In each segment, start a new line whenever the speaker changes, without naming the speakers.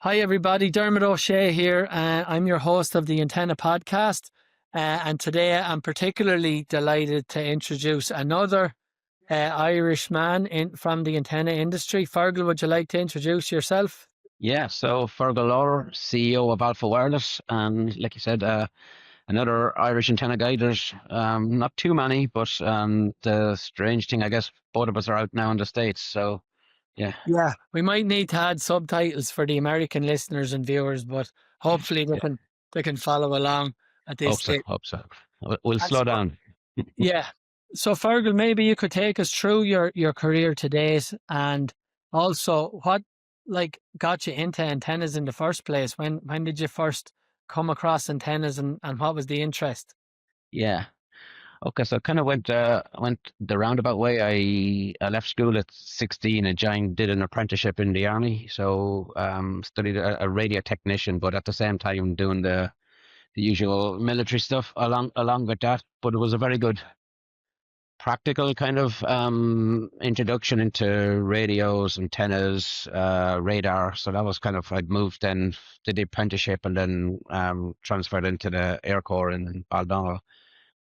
Hi, everybody. Dermot O'Shea here. I'm your host of the Antenna podcast. And today I'm particularly delighted to introduce another Irish man from the antenna industry. Fergal, would you like to introduce yourself?
Yeah, so Fergal Lawlor, CEO of Alpha Wireless, and like you said, another Irish antenna guy. There's not too many, but the strange thing, I guess, both of us are out now in the States. So yeah,
Yeah, we might need to add subtitles for the American listeners and viewers, but hopefully
yeah,
they can follow along at this
hope so,
stage.
hope so. We'll
And
slow
so,
down.
yeah. So Fergal, maybe you could take us through your career to date and also what got you into antennas in the first place? When did you first come across antennas and what was the interest?
Yeah. Okay, so I kind of went the roundabout way. I left school at 16 and did an apprenticeship in the army. So studied a radio technician, but at the same time doing the usual military stuff along with that. But it was a very good practical kind of introduction into radios, antennas, radar. So that was kind of I'd moved then, did the apprenticeship, and then transferred into the Air Corps in Baldonnel.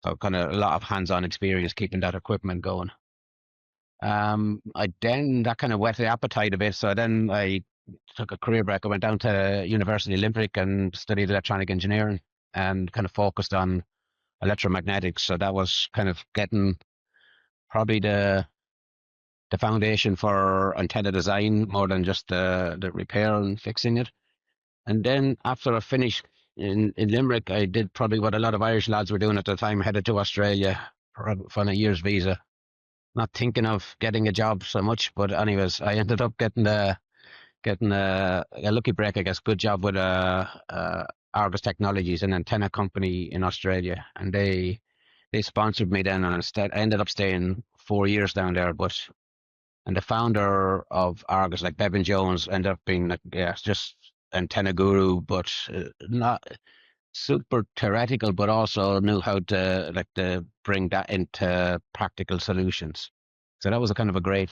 So kind of a lot of hands-on experience keeping that equipment going. I then that kind of whet the appetite a bit. So then I took a career break. I went down to University Olympic and studied electronic engineering and kind of focused on electromagnetics. So that was kind of getting probably the foundation for antenna design more than just the repair and fixing it. And then after I finished in Limerick, I did probably what a lot of Irish lads were doing at the time, headed to Australia for a year's visa. Not thinking of getting a job so much, but anyways, I ended up getting a lucky break, I guess. Good job with Argus Technologies, an antenna company in Australia, and they sponsored me then, and instead I ended up staying 4 years down there. But and the founder of Argus, like Bevan Jones, ended up being like, yeah, just antenna guru, but not super theoretical, but also knew how to bring that into practical solutions. So that was a kind of a great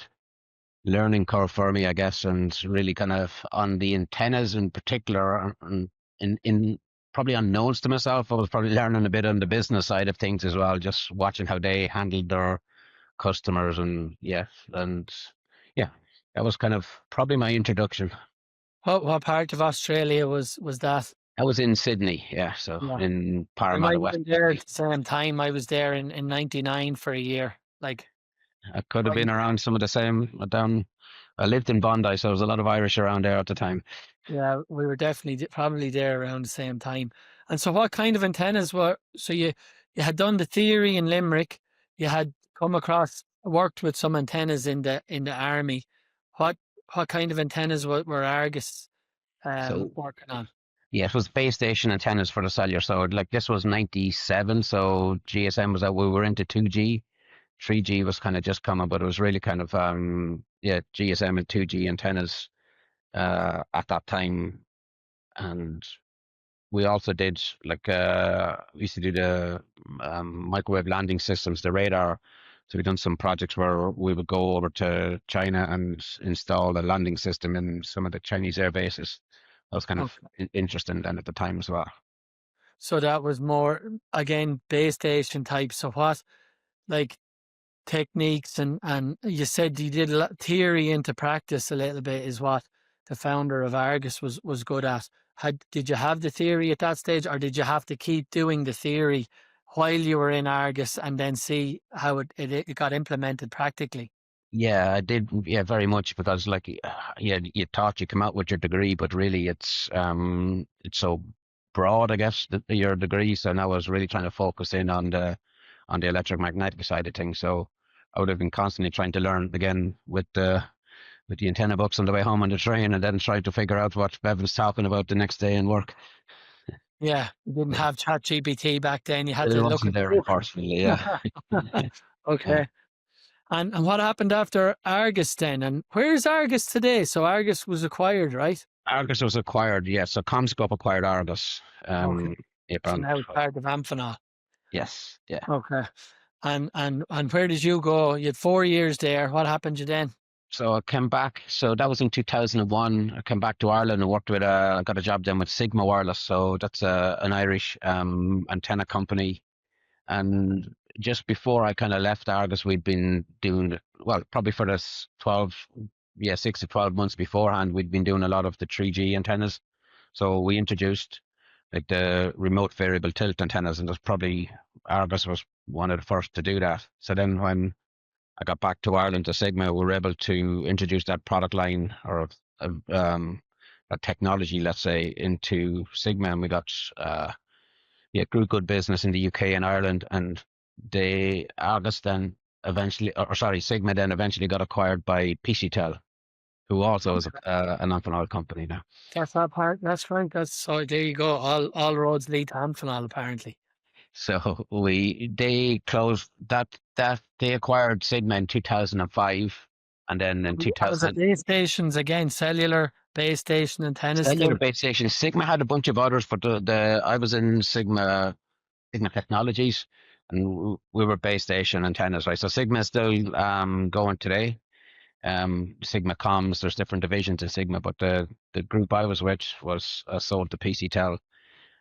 learning curve for me, I guess, and really kind of on the antennas in particular, and in probably unknowns to myself, I was probably learning a bit on the business side of things as well, just watching how they handled their customers, and yeah, that was kind of probably my introduction.
What part of Australia was that?
I was in Sydney, yeah, so
Yeah.
in
I
Parramatta,
might have
West
been there
Sydney.
at the same time. I was there in 99 for a year. Like,
I could have
right.
been around some of the same down. I lived in Bondi, so there was a lot of Irish around there at the time.
Yeah, we were definitely probably there around the same time. And so what kind of antennas were, so you had done the theory in Limerick, you had come across, worked with some antennas in the army. What what kind of antennas were Argus
So
working on?
yeah, it was base station antennas for the cellular. So like this was 97, so GSM was out. We were into 2G. 3G was kind of just coming, but it was really kind of yeah, GSM and 2G antennas at that time. And we also did we used to do the microwave landing systems, the radar. So we've done some projects where we would go over to China and install a landing system in some of the Chinese air bases. That was kind of
Okay.
interesting then at the time as well.
So that was more, again, base station type. So what, like, techniques and you said you did a lot theory into practice a little bit is what the founder of Argus was good at. Did you have the theory at that stage, or did you have to keep doing the theory while you were in Argus and then see how it got implemented practically?
Yeah, I did. Yeah, very much because yeah, you thought you come out with your degree, but really it's so broad, I guess, your degree. So now I was really trying to focus in on the electromagnetic side of things. So I would have been constantly trying to learn again with the antenna books on the way home on the train, and then trying to figure out what Bevan's talking about the next day in work.
Yeah, you didn't
Yeah,
have ChatGPT back then. You had
it
to look
wasn't
at the
there,
book.
unfortunately. Yeah, yeah.
Okay. And what happened after Argus then? And where's Argus today? So Argus was acquired, right?
Argus was acquired. Yeah, so Comscope acquired Argus.
Okay. So
Around
now it's part of Amphenol.
yes, yeah.
Okay. And where did you go? You had 4 years there. What happened to you then?
So I came back. So that was in 2001. I came back to Ireland and worked with I got a job then with Sigma Wireless. So that's an Irish antenna company. And just before I kind of left Argus, we'd been doing, well, probably for this 12, yeah, 6 to 12 months beforehand, we'd been doing a lot of the 3G antennas. So we introduced like the remote variable tilt antennas, and there's probably Argus was one of the first to do that. So then when I got back to Ireland to Sigma, we were able to introduce that product line or a technology, let's say, into Sigma, and we got yeah, grew good business in the UK and Ireland, and they Argus then eventually, or sorry, Sigma then eventually got acquired by PCTEL, who also is an Amphenol company now.
That's that part. That's right. That's so. There you go. All roads lead to Amphenol, apparently.
So they closed that they acquired Sigma in 2005, and then in
What was it?
2000
Base stations again, cellular base station antennas
cellular
still.
base station. Sigma had a bunch of others, but the I was in Sigma Technologies, and we were base station antennas, right? So Sigma is still going today. Sigma Comms, there's different divisions in Sigma, but the group I was with was sold to PCTEL.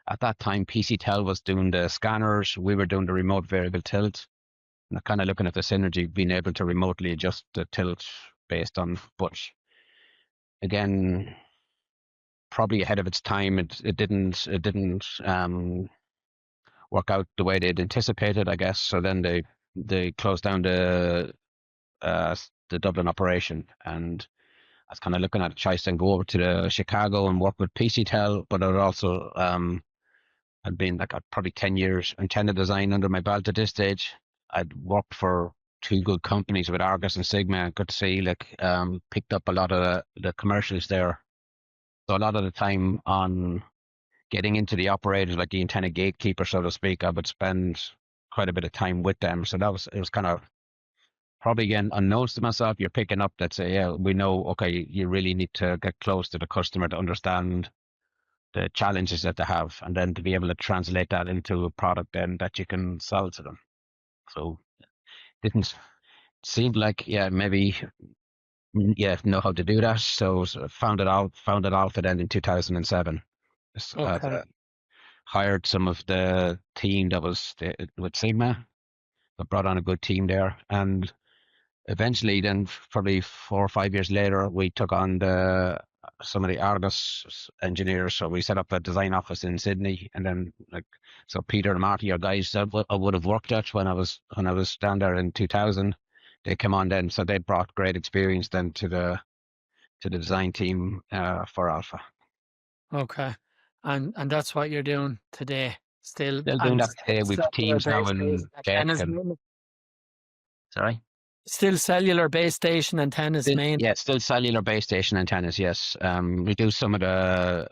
At that time, PCTEL was doing the scanners, we were doing the remote variable tilt, and kind of looking at the synergy, being able to remotely adjust the tilt based on, but again, probably ahead of its time. It didn't work out the way they'd anticipated, I guess. So then they closed down the Dublin operation, and I was kind of looking at a choice and go over to the Chicago and work with PCTEL, but I'd also I'd been like probably 10 years antenna design under my belt at this stage. I'd worked for two good companies with Argus and Sigma. I got to see picked up a lot of the commercials there. So a lot of the time on getting into the operators, like the antenna gatekeeper, so to speak, I would spend quite a bit of time with them. So it was kind of probably again unknowns to myself. You're picking up that say, yeah, we know, okay, you really need to get close to the customer to understand the challenges that they have, and then to be able to translate that into a product then that you can sell to them. So didn't seem like, yeah, maybe, yeah, know how to do that. So found it out for then in 2007.
Okay.
Hired some of the team that was with Sigma. I brought on a good team there, and eventually, then probably 4 or 5 years later, we took on some of the Argus engineers. So we set up a design office in Sydney, and then so Peter and Marty are guys that I would have worked at when I was down there in 2000. They came on then, so they brought great experience then to the design team for Alpha.
Okay. And that's what you're doing today. Still
Still doing
and
that today. We've
cellular
teams now
base
in
station
Czech
antennas
and
mainly.
sorry.
Still cellular base station antennas
Still,
main.
yeah, still cellular base station antennas. Yes, we do some of the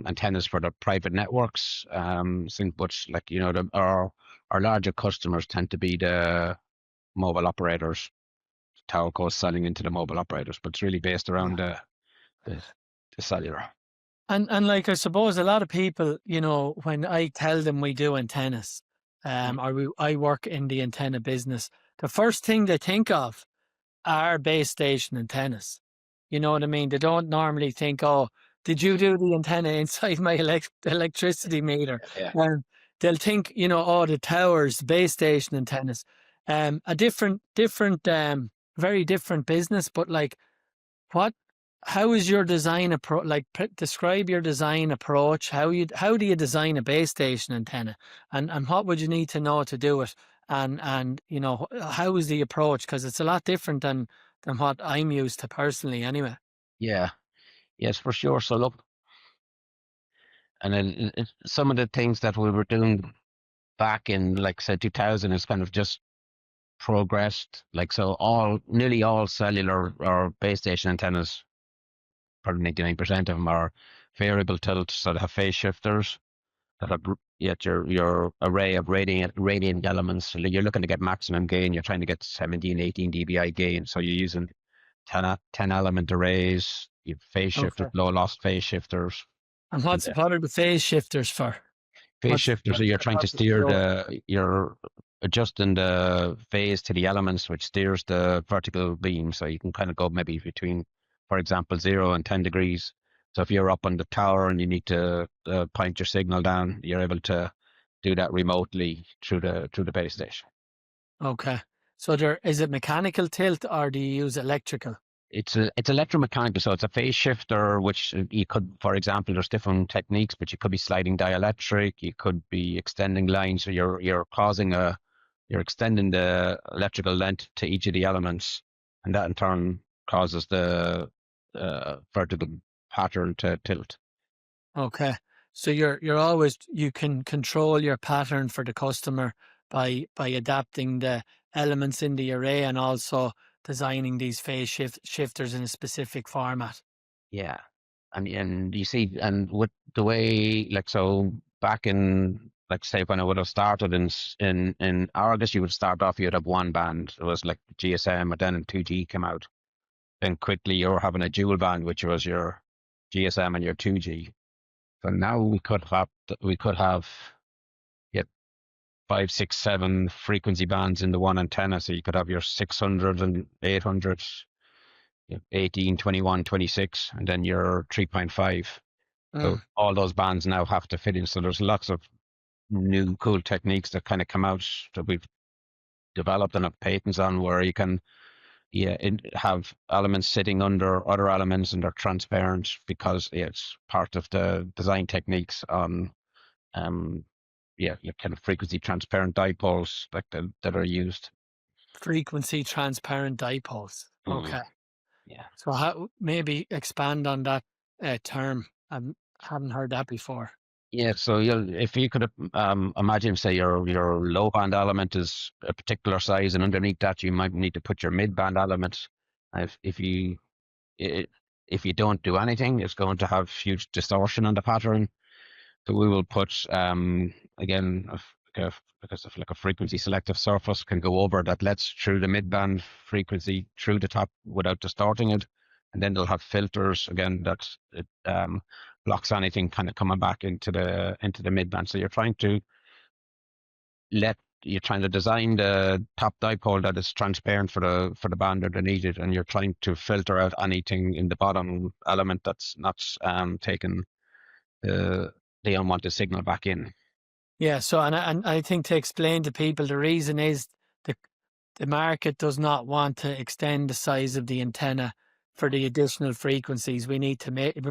antennas for the private networks. But like our larger customers tend to be the mobile operators, telcos selling into the mobile operators. But it's really based around the, the cellular.
And like I suppose a lot of people, when I tell them we do antennas, I work in the antenna business, the first thing they think of are base station antennas. You know what I mean? They don't normally think, oh, did you do the antenna inside my electricity meter?
Yeah.
They'll think, oh, the towers, base station antennas. A different, very different business, but like what how is your design approach? Like, describe your design approach. How do you design a base station antenna, and what would you need to know to do it? And how is the approach? Because it's a lot different than what I'm used to personally, anyway.
Yeah. Yes, for sure. So look, and then some of the things that we were doing back in, like say 2000, is kind of just progressed. Like so, nearly all cellular or base station antennas, probably 99% of them are variable tilt, so they have phase shifters that have yet your array of radiant elements. So you're looking to get maximum gain. You're trying to get 17, 18 dBi gain. So you're using 10 element arrays, you have phase shifters,
Okay.
low loss phase shifters.
And
And
what are the phase shifters for?
phase shifters, so you're trying to
What's the
steer
role?
your adjusting the phase to the elements, which steers the vertical beam. So you can kind of go maybe between, for example, 0 and 10 degrees. So if you're up on the tower and you need to point your signal down, you're able to do that remotely through the base station.
Okay. So there is it mechanical tilt or do you use electrical?
It's electromechanical, so it's a phase shifter, which you could, for example, there's different techniques, but you could be sliding dielectric, you could be extending lines, so you're extending the electrical length to each of the elements, and that in turn causes the vertical pattern to tilt.
Okay. So you're always you can control your pattern for the customer by adapting the elements in the array and also designing these shifters in a specific format.
Yeah, and you see, and with the way, like, so back in, like, say when I would have started in August, you would start off, you'd have one band. It was like GSM, and then 2G came out. Then quickly you're having a dual band, which was your GSM and your 2G. So now we could have yeah, 5, 6, 7 frequency bands in the one antenna. So you could have your 600 and 800, 18, 21, 26, and then your 3.5. So
Mm.
all those bands now have to fit in. So there's lots of new cool techniques that kind of come out that we've developed and have patents on, where you can have elements sitting under other elements and they're transparent because it's part of the design techniques on um your kind of frequency transparent dipoles like that are used.
Frequency transparent dipoles.
Mm,
Okay.
yeah.
So how maybe expand on that term. I haven't heard that before.
Yeah, so if you could imagine, say your low band element is a particular size, and underneath that you might need to put your mid band element. If you i- if you don't do anything, it's going to have huge distortion on the pattern. So we will put again because of like a frequency selective surface can go over that lets through the mid band frequency through the top without distorting it, and then they'll have filters again that it blocks anything kind of coming back into the mid band. So you're trying to design the top dipole that is transparent for the band underneath it, and you're trying to filter out anything in the bottom element that's not taking the the unwanted signal back in.
Yeah. So and I think to explain to people the reason is the the market does not want to extend the size of the antenna for the additional frequencies. We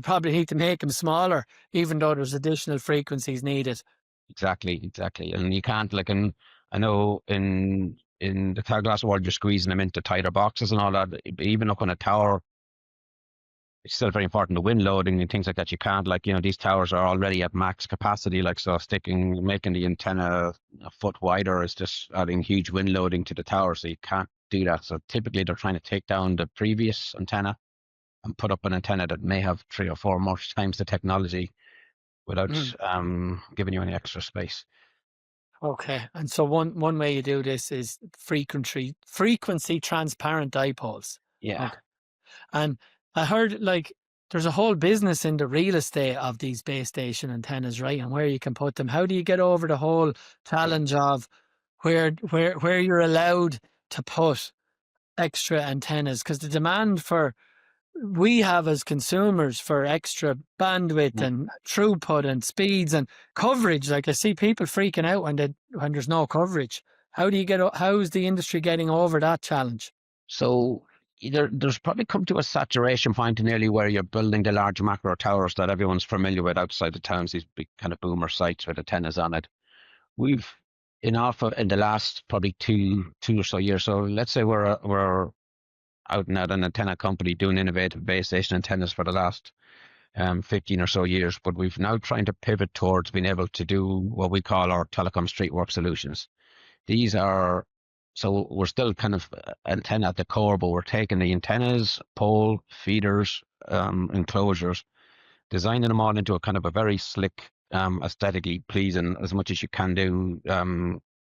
probably need to make them smaller, even though there's additional frequencies needed.
Exactly. And you can't, like, in I know in the glass world, you're squeezing them into tighter boxes and all that. Even up on a tower, it's still very important, the wind loading and things like that. You can't, like, these towers are already at max capacity, like, so making the antenna a foot wider is just adding huge wind loading to the tower, so you can't do that. So typically they're trying to take down the previous antenna and put up an antenna that may have 3 or 4 more times the technology without
Mm.
giving you any extra space.
Okay. And so one way you do this is frequency transparent dipoles.
Yeah.
Okay. And I heard like there's a whole business in the real estate of these base station antennas, right? And where you can put them. How do you get over the whole challenge of where you're allowed to put extra antennas? Because the demand for we have as consumers for extra bandwidth and throughput and speeds and coverage. Like I see people freaking out when there's no coverage. How's the industry getting over that challenge?
So there's probably come to a saturation point nearly where you're building the large macro towers that everyone's familiar with outside the towns, these big kind of boomer sites with antennas on it. We've in Alpha in the last probably two or so years. So let's say we're out and out an antenna company doing innovative base station antennas for the last 15 or so years, but we've now trying to pivot towards being able to do what we call our telecom streetwork solutions. These are so we're still kind of antenna at the core, but we're taking the antennas, pole, feeders, enclosures, designing them all into a kind of a very slick, aesthetically pleasing as much as you can do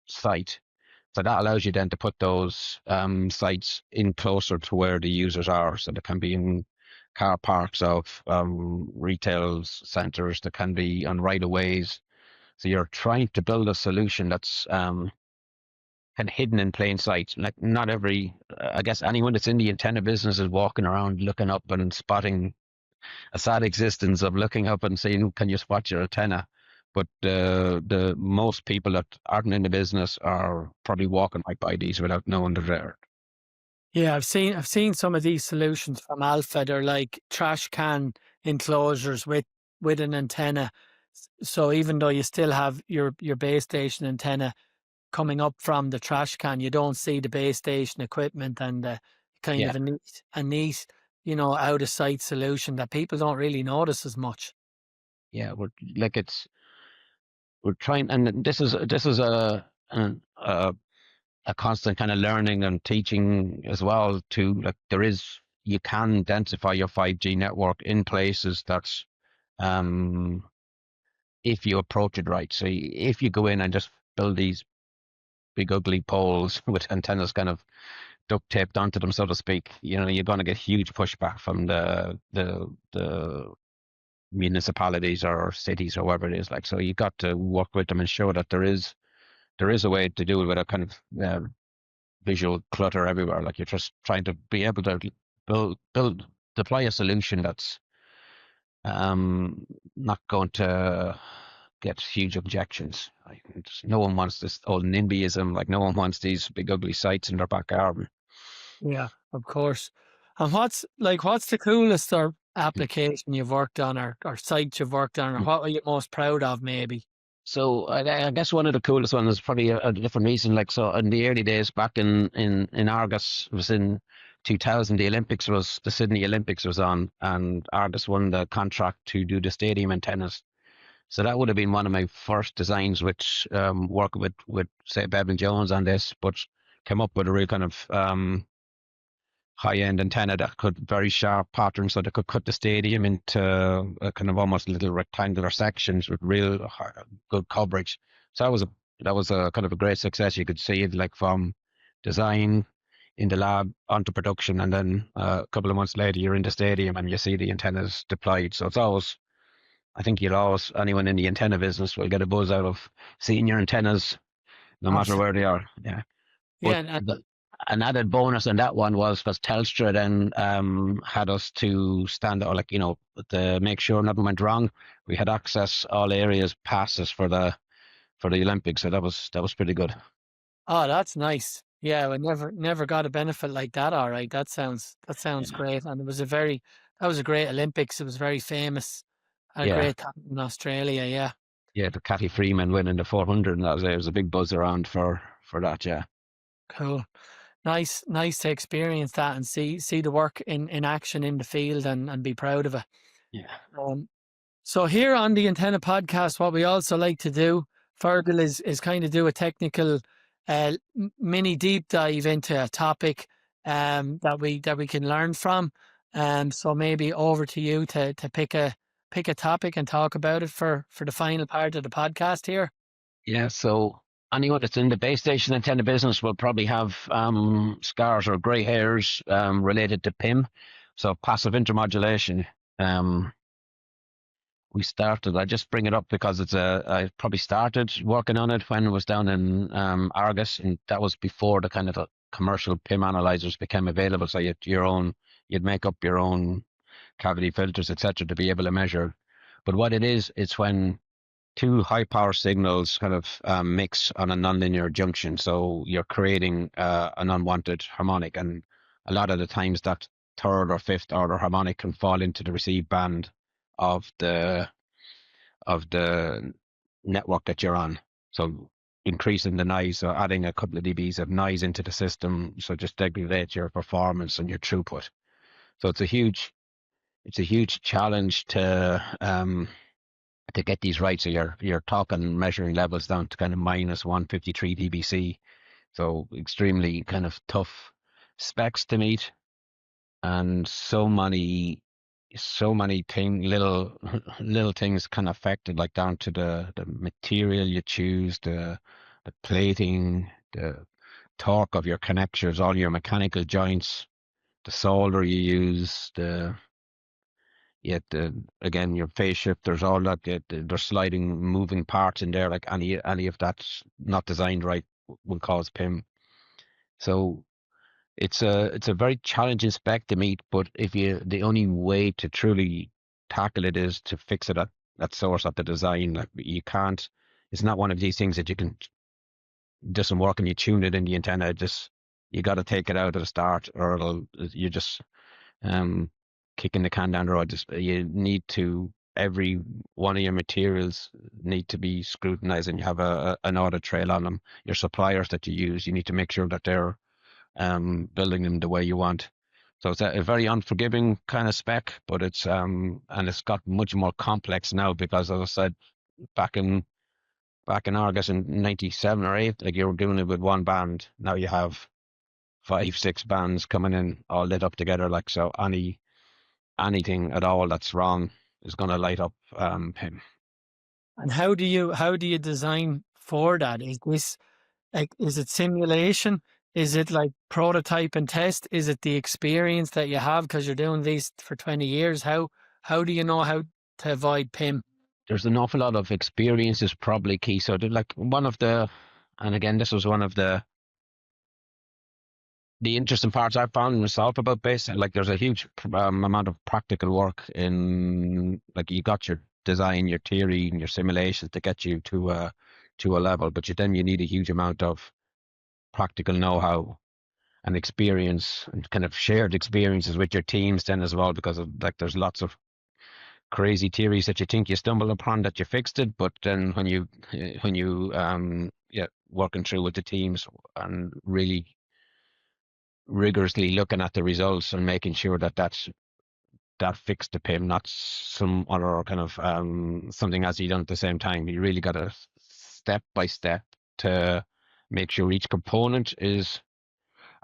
site. So that allows you then to put those sites in closer to where the users are. So they can be in car parks of retail centers, they can be on right of ways. So you're trying to build a solution that's kind of hidden in plain sight. Like not every, I guess anyone that's in the antenna business is walking around looking up and spotting a sad existence of looking up and saying, "Can you spot your antenna?" But the most people that aren't in the business are probably walking right by these without knowing they're there.
Yeah, I've seen some of these solutions from Alpha. They're like trash can enclosures with an antenna. So even though you still have your base station antenna coming up from the trash can, you don't see the base station equipment, and kind
Yeah,
of a neat, out of sight solution that people don't really notice as much.
yeah. We're like we're trying, and this is a constant kind of learning and teaching as well. To like you can densify your 5G network in places that's um if you approach it right. So if you go in and just build these big ugly poles with antennas kind of duct taped onto them, so to speak, you're going to get huge pushback from the municipalities or cities or whoever it is. Like, so you got to work with them and show that there is a way to do it without kind of visual clutter everywhere. Like you're just trying to be able to build deploy a solution that's um, not going to get huge objections. Like, no one wants this old NIMBYism. Like no one wants these big ugly sites in their backyard.
Yeah, of course. And what's the coolest or application you've worked on, or site you've worked on, or what are you most proud of maybe?
So I guess one of the coolest ones is probably a different reason. Like so, in the early days back in Argus, it was in 2000. The Sydney Olympics was on, and Argus won the contract to do the stadium antennas. So that would have been one of my first designs, which working with say Bevan Jones on this, but came up with a real kind of high-end antenna that could very sharp pattern, so they could cut the stadium into a kind of almost little rectangular sections with real good coverage. So that was a kind of a great success. You could see it like from design in the lab onto production, and then a couple of months later you're in the stadium and you see the antennas deployed. So it's always, I think you'll always, anyone in the antenna business will get a buzz out of seeing your antennas, no matter where
Absolutely.
they are. Yeah. But
Yeah,
an added bonus on that one was because Telstra then had us to stand out, like, to make sure nothing went wrong. We had access all areas passes for the Olympics, so that was pretty good.
oh, that's nice. Yeah, we never got a benefit like that. All right, that sounds
Yeah,
great, and that was a great Olympics. It was very famous. Had a
yeah,
great time in Australia. Yeah,
yeah. The Cathy Freeman winning the 400, and that was there was a big buzz around for that. Yeah,
cool. Nice to experience that and see the work in action in the field, and be proud of it.
yeah,
Um, So here on the Antenna Podcast, what we also like to do, Fergal, is kind of do a technical mini deep dive into a topic that we can learn from. So maybe over to you to pick a topic and talk about it for the final part of the podcast here.
yeah. So anyone that's in the base station antenna business will probably have scars or grey hairs related to PIM, so passive intermodulation. Um, I just bring it up because I probably started working on it when I was down in Argus, and that was before the kind of the commercial PIM analyzers became available. So you'd make up your own cavity filters, etc., to be able to measure. But what it is, it's when two high power signals kind of mix on a nonlinear junction. So you're creating an unwanted harmonic, and a lot of the times that third or fifth order harmonic can fall into the receive band of the network that you're on. So increasing the noise, so adding a couple of dBs of noise into the system, so just degrades your performance and your throughput. So it's a huge challenge to get these right. So you're talking measuring levels down to kind of minus 153 dBc. So extremely kind of tough specs to meet, and so many little little things can affect it, like down to the material you choose, the plating, the torque of your connectors, all your mechanical joints, the solder you use, again your phase shifters, all that. There's sliding moving parts in there. Like any of that's not designed right, will cause PIM. So it's a very challenging spec to meet, but the only way to truly tackle it is to fix it at source, at the design. Like you can't. It's not one of these things that you can doesn't work and you tune it in the antenna. Just you got to take it out at the start, or you're just um kicking the can down the road. Just you need to every one of your materials need to be scrutinized, and you have an audit trail on them. Your suppliers that you use, you need to make sure that they're building them the way you want. So it's a very unforgiving kind of spec, but and it's got much more complex now because, as I said, back in August in '97 or '8, like you were doing it with one band. Now you have 5, 6 bands coming in all lit up together. Like so, anything at all that's wrong is going to light up PIM.
And how do you design for that? Is this like, is it simulation? Is it like prototype and test? Is it the experience that you have because you're doing these for 20 years? How do you know how to avoid PIM?
There's an awful lot of experience is probably key. So like and again, this was one of the interesting parts I found myself about base. Like there's a huge amount of practical work in, like you got your design, your theory, and your simulations to get you to a level, but you need a huge amount of practical know-how and experience and kind of shared experiences with your teams then as well, because of like there's lots of crazy theories that you think you stumble upon that you fixed it, but then when you yeah, working through with the teams and really rigorously looking at the results and making sure that fixed the PIM, not some other kind of something else you done at the same time. You really got to step by step to make sure each component is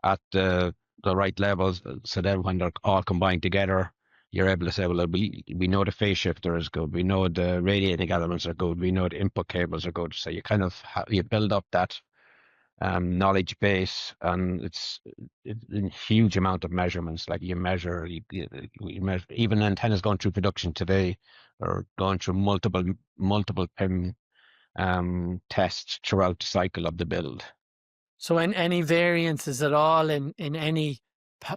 at the right levels. So then when they're all combined together, you're able to say, well, we know the phase shifter is good, we know the radiating elements are good, we know the input cables are good. So you kind of you build up that knowledge base, and it's a huge amount of measurements. Like you measure, even antennas going through production today are going through multiple PIM tests throughout the cycle of the build.
So in any variances at all in any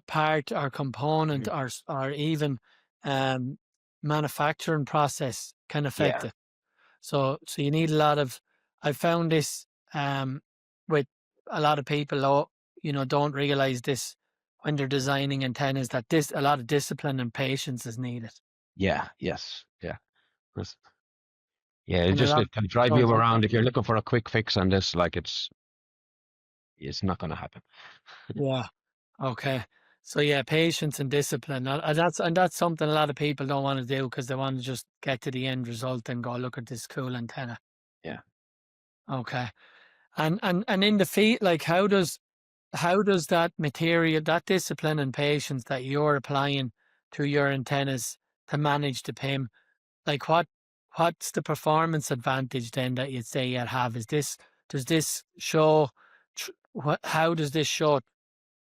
part or component or even um, manufacturing process can affect
Yeah,
it. So you need a lot of. I found this with a lot of people, don't realize this when they're designing antennas, that this a lot of discipline and patience is needed,
yeah, yes, yeah. Yes. Yeah,
and a lot
it can drive you
don't.
around if you're looking for a quick fix on this. Like it's not going to happen.
Yeah. Okay. So yeah, patience and discipline. That's something a lot of people don't want to do because they want to just get to the end result and go, look at this cool antenna.
Yeah.
Okay. And in the field, like how does that material, that discipline and patience that you're applying to your antennas to manage the PIM, like what's the performance advantage then that you'd say you have? Does this show how does this show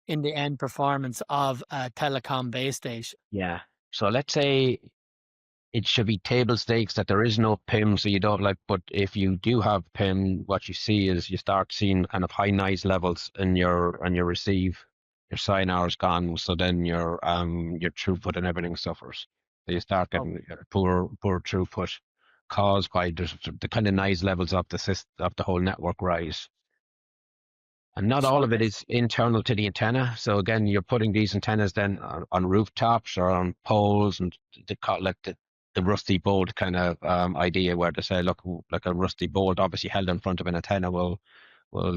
in the end performance of a telecom base station?
Yeah. So let's say it should be table stakes that there is no PIM, so you don't like. But if you do have PIM, what you see is you start seeing kind of high noise levels in your receive. Your sine hours gone, so then your throughput and everything suffers. So you start
Oh,
getting poor throughput caused by the kind of noise levels of the whole network rise. And not all
so
of it is internal to the antenna. So again, you're putting these antennas then on rooftops or on poles, and they call it like the rusty bolt kind of idea, where they say, look, like a rusty bolt, obviously held in front of an antenna, will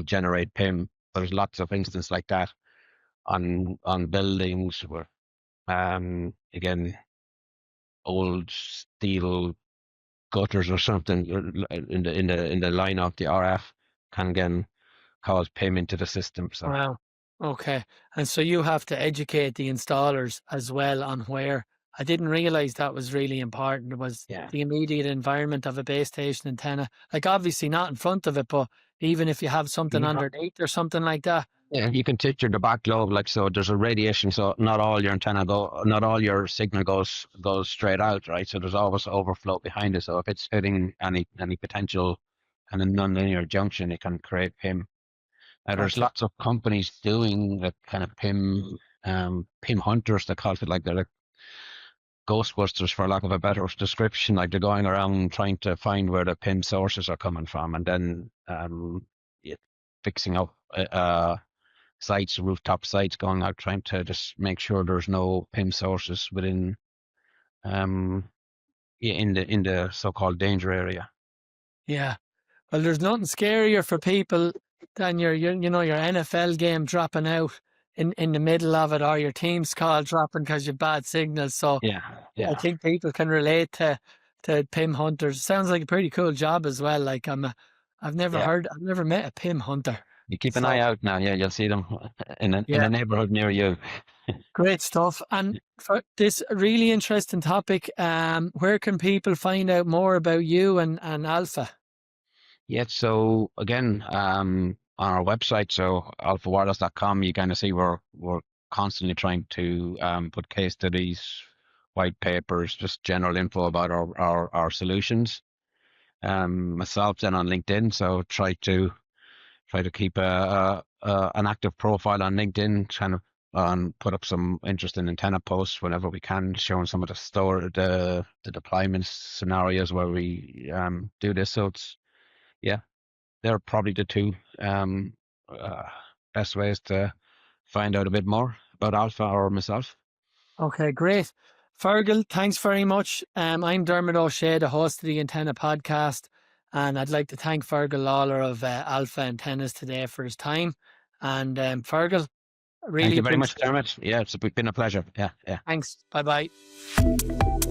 generate PIM. There's lots of instances like that on buildings where again, old steel gutters or something in the line of the RF can again cause PIM into the system. So.
wow. Okay. And so you have to educate the installers as well on where. I didn't realize that was really important. It was
Yeah.
the immediate environment of a base station antenna. Like obviously not in front of it, but even if you have something underneath or something like that.
Yeah, you can teach the back lobe, like, so there's a radiation, so not all your signal goes straight out, right? So there's always overflow behind it. So if it's hitting any potential kind of nonlinear junction, it can create PIM. There's
Gotcha.
lots of companies doing the kind of PIM hunters, they call it, like they're like Ghostbusters, for lack of a better description. Like they're going around trying to find where the PIM sources are coming from, and then yeah, fixing up sites, rooftop sites, going out trying to just make sure there's no PIM sources within in the so-called danger area.
Yeah. Well, there's nothing scarier for people than your NFL game dropping out in the middle of it, or your team's call dropping because you've bad signals. So
Yeah,
I
yeah,
think people can relate to PIM hunters. Sounds like a pretty cool job as well. Like
yeah.
I've never met a PIM hunter.
You keep an eye
So
out now. Yeah, you'll see them in
yeah,
a neighborhood near you.
great stuff. And for this really interesting topic, where can people find out more about you and Alpha?
Yeah, so again, on our website, so alphawireless.com, you kind of see we're constantly trying to put case studies, white papers, just general info about our solutions. Myself then on LinkedIn, so try to keep an active profile on LinkedIn, kind of put up some interesting antenna posts whenever we can, showing some of the deployment scenarios where we do this. So it's yeah, they're probably the two uh, best ways to find out a bit more about Alpha or myself.
Okay, great. Fergal, thanks very much. I'm Dermot O'Shea, the host of the Antenna podcast, and I'd like to thank Fergal Lawlor of Alpha Antennas today for his time. And Fergal,
Thank
really
you very much,
appreciate it.
Dermot. Yeah, it's been a pleasure. Yeah, yeah.
Thanks. Bye bye.